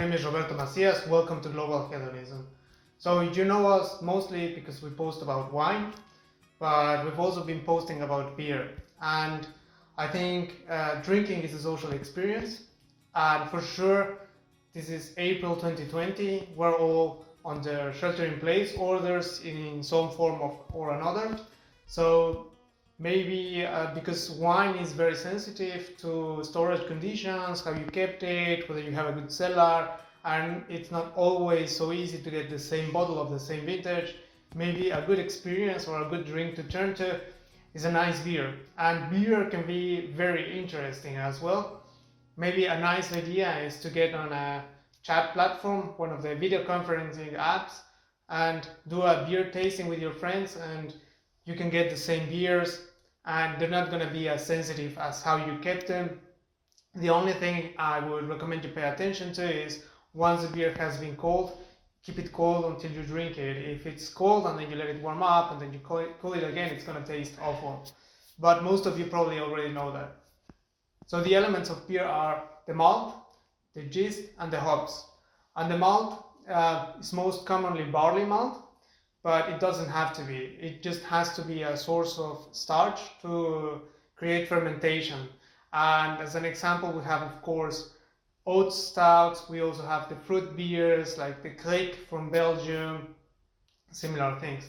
name is Roberto Macias. Welcome to Global Hedonism. So you know us mostly because we post about wine, but we've also been posting about beer. And I think drinking is a social experience. And for sure, this is April 2020. We're all under shelter-in-place orders in some form of or another. So maybe because wine is very sensitive to storage conditions, how you kept it, whether you have a good cellar, and it's not always so easy to get the same bottle of the same vintage. Maybe a good experience or a good drink to turn to is a nice beer. And beer can be very interesting as well. Maybe a nice idea is to get on a chat platform, one of the video conferencing apps, and do a beer tasting with your friends, and you can get the same beers and they're not going to be as sensitive as how you kept them. The only thing I would recommend you pay attention to is once the beer has been cold, keep it cold until you drink it. If it's cold and then you let it warm up and then you cool it again, it's going to taste awful. But most of you probably already know that. So the elements of beer are the malt, the yeast, and the hops. And the malt is most commonly barley malt, but it doesn't have to be. It just has to be a source of starch to create fermentation. And as an example, we have, of course, oat stouts. We also have the fruit beers like the Kriek from Belgium, similar things.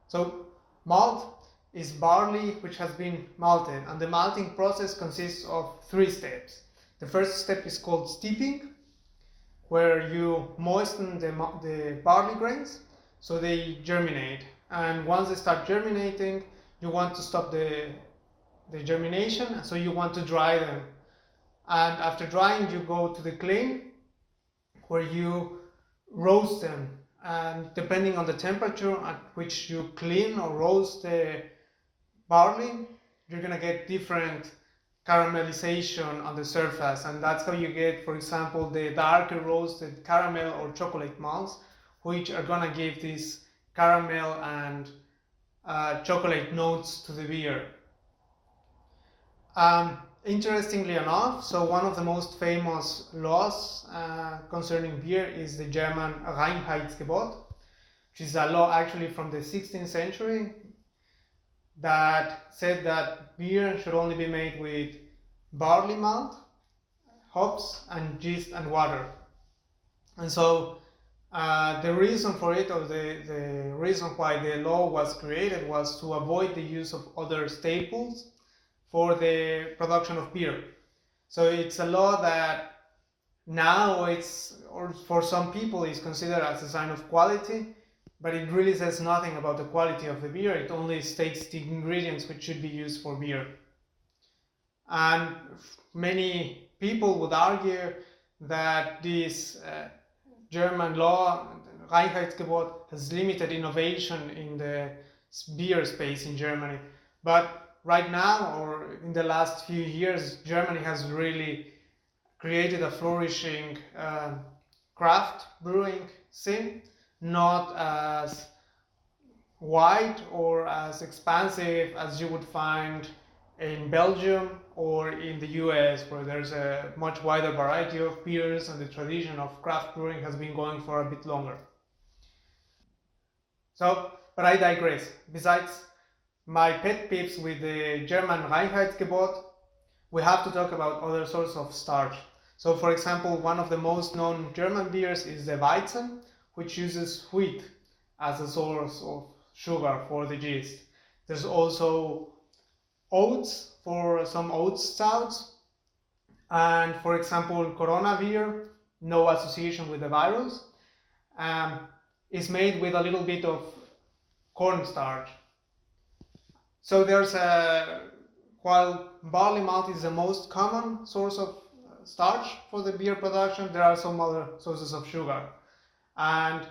So malt is barley which has been malted, and the malting process consists of 3 steps. The first step is called steeping, where you moisten the barley grains so they germinate, and once they start germinating, you want to stop the germination, so you want to dry them. And after drying, you go to the kiln where you roast them, and depending on the temperature at which you clean or roast the barley, you're gonna get different caramelization on the surface, and that's how you get, for example, the darker roasted caramel or chocolate malts, which are gonna give this caramel and chocolate notes to the beer. Interestingly enough, so one of the most famous laws concerning beer is the German Reinheitsgebot, which is a law actually from the 16th century that said that beer should only be made with barley malt, hops, and yeast and water. And so the reason for it, or the reason why the law was created, was to avoid the use of other staples for the production of beer. So it's a law that now or for some people, is considered as a sign of quality, but it really says nothing about the quality of the beer. It only states the ingredients which should be used for beer. And many people would argue that this German law, Reinheitsgebot, has limited innovation in the beer space in Germany. But right now, or in the last few years, Germany has really created a flourishing craft brewing scene, not as wide or as expansive as you would find in Belgium or in the US, where there's a much wider variety of beers and the tradition of craft brewing has been going for a bit longer. So, but I digress. Besides my pet peeves with the German Reinheitsgebot, we have to talk about other sources of starch. So, for example, one of the most known German beers is the Weizen, which uses wheat as a source of sugar for the yeast. There's also oats for some oat stouts, and for example, Corona beer, no association with the virus, is made with a little bit of cornstarch. So there's while barley malt is the most common source of starch for the beer production, there are some other sources of sugar. And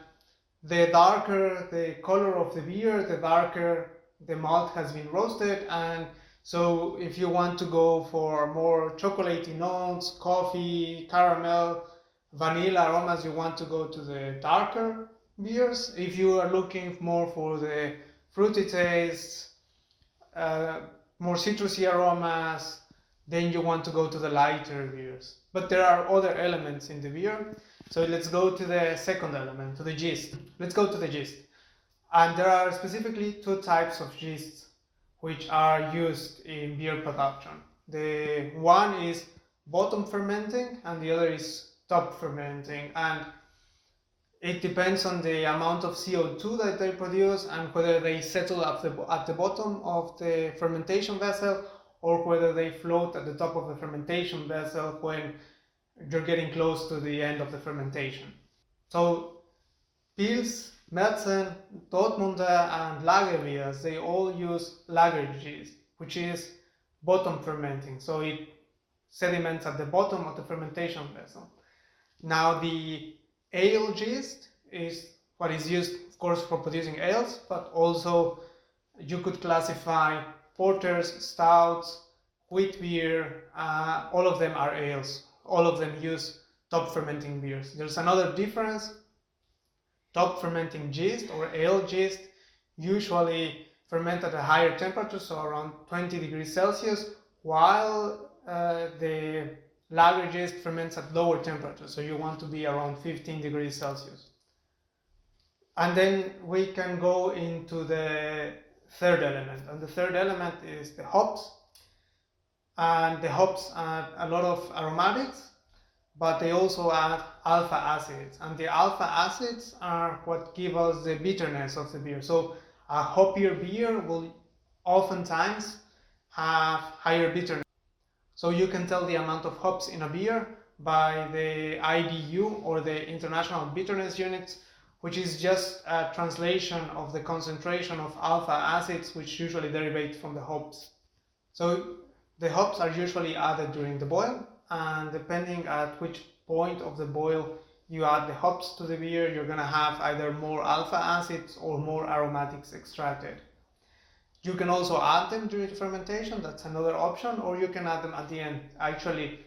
the darker the color of the beer, the darker the malt has been roasted. And so if you want to go for more chocolatey notes, coffee, caramel, vanilla aromas, you want to go to the darker beers. If you are looking more for the fruity taste, more citrusy aromas, then you want to go to the lighter beers. But there are other elements in the beer. So let's go to the second element, to the yeast. Let's go to the yeast. And there are specifically two types of yeasts which are used in beer production. The one is bottom fermenting and the other is top fermenting. And it depends on the amount of CO2 that they produce and whether they settle at the bottom of the fermentation vessel or whether they float at the top of the fermentation vessel when you're getting close to the end of the fermentation. So Pils, Märzen, Dortmunder and lager beers, they all use lager yeast, which is bottom fermenting. So it sediments at the bottom of the fermentation vessel. Now the ale yeast is what is used, of course, for producing ales, but also you could classify porters, stouts, wheat beer, all of them are ales. All of them use top fermenting beers. There's another difference. Top fermenting yeast or ale yeast usually ferment at a higher temperature, so around 20 degrees Celsius, while the lager yeast ferments at lower temperatures, so you want to be around 15 degrees Celsius. And then we can go into the third element, and the third element is the hops. And the hops add a lot of aromatics, but they also add alpha acids, and the alpha acids are what give us the bitterness of the beer. So a hoppier beer will oftentimes have higher bitterness. So you can tell the amount of hops in a beer by the IBU, or the International Bitterness Units, which is just a translation of the concentration of alpha acids, which usually derive from the hops. So the hops are usually added during the boil, and depending at which point of the boil you add the hops to the beer, you're going to have either more alpha acids or more aromatics extracted. You can also add them during fermentation, that's another option, or you can add them at the end. Actually,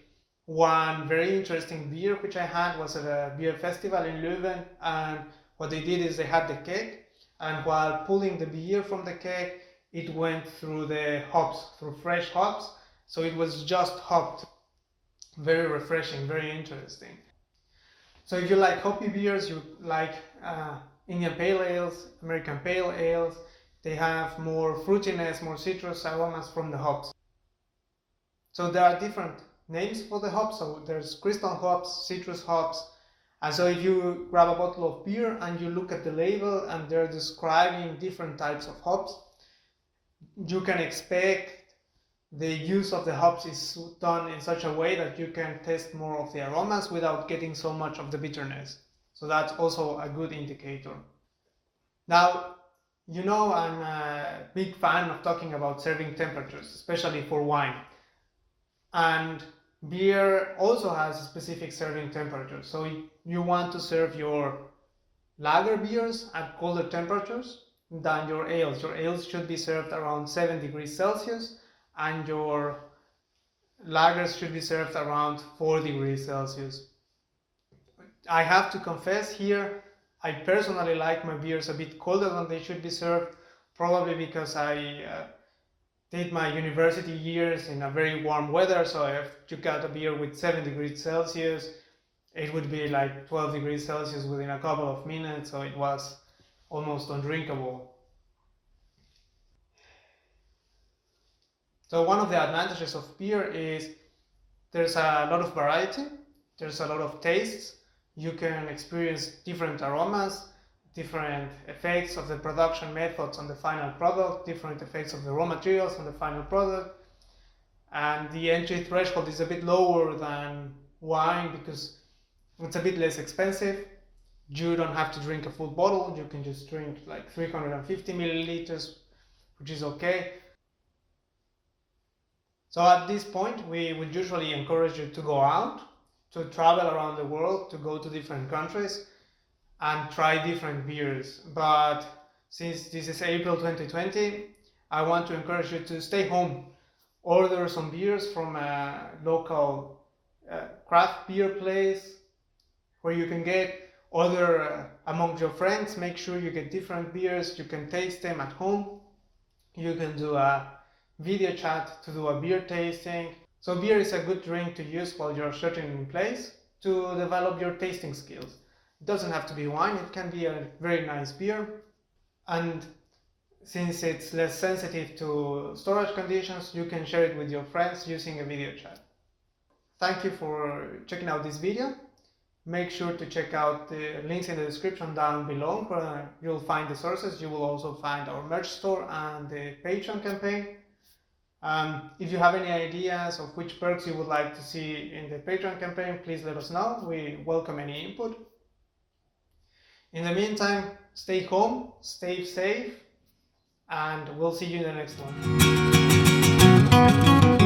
one very interesting beer which I had was at a beer festival in Leuven, and what they did is they had the keg, and while pulling the beer from the keg, it went through the hops, through fresh hops, so it was just hopped. Very refreshing, very interesting. So if you like hoppy beers, you like Indian Pale Ales, American Pale Ales, they have more fruitiness, more citrus aromas from the hops. So there are different names for the hops. So there's crystal hops, citrus hops. And so if you grab a bottle of beer and you look at the label and they're describing different types of hops, you can expect the use of the hops is done in such a way that you can taste more of the aromas without getting so much of the bitterness. So that's also a good indicator. Now, you know I'm a big fan of talking about serving temperatures, especially for wine. And beer also has a specific serving temperature. So you want to serve your lager beers at colder temperatures than your ales. Your ales should be served around 7 degrees Celsius, and your lagers should be served around 4 degrees Celsius. I have to confess here, I personally like my beers a bit colder than they should be served, probably because I did my university years in a very warm weather, so if you got a beer with 7 degrees Celsius, it would be like 12 degrees Celsius within a couple of minutes, so it was almost undrinkable. So one of the advantages of beer is there's a lot of variety, there's a lot of tastes, you can experience different aromas, different effects of the production methods on the final product, different effects of the raw materials on the final product, and the entry threshold is a bit lower than wine because it's a bit less expensive. You don't have to drink a full bottle, you can just drink like 350 milliliters, which is okay. So at this point, we would usually encourage you to go out, to travel around the world, to go to different countries and try different beers. But since this is April 2020, I want to encourage you to stay home, order some beers from a local craft beer place where you can get, order among your friends, make sure you get different beers, you can taste them at home, you can do a video chat to do a beer tasting. So beer is a good drink to use while you're sheltering in place to develop your tasting skills. It doesn't have to be wine, it can be a very nice beer. And since it's less sensitive to storage conditions, you can share it with your friends using a video chat. Thank you for checking out this video. Make sure to check out the links in the description down below where you'll find the sources. You will also find our merch store and the Patreon campaign. If you have any ideas of which perks you would like to see in the Patreon campaign, please let us know. We welcome any input. In the meantime, stay home, stay safe, and we'll see you in the next one.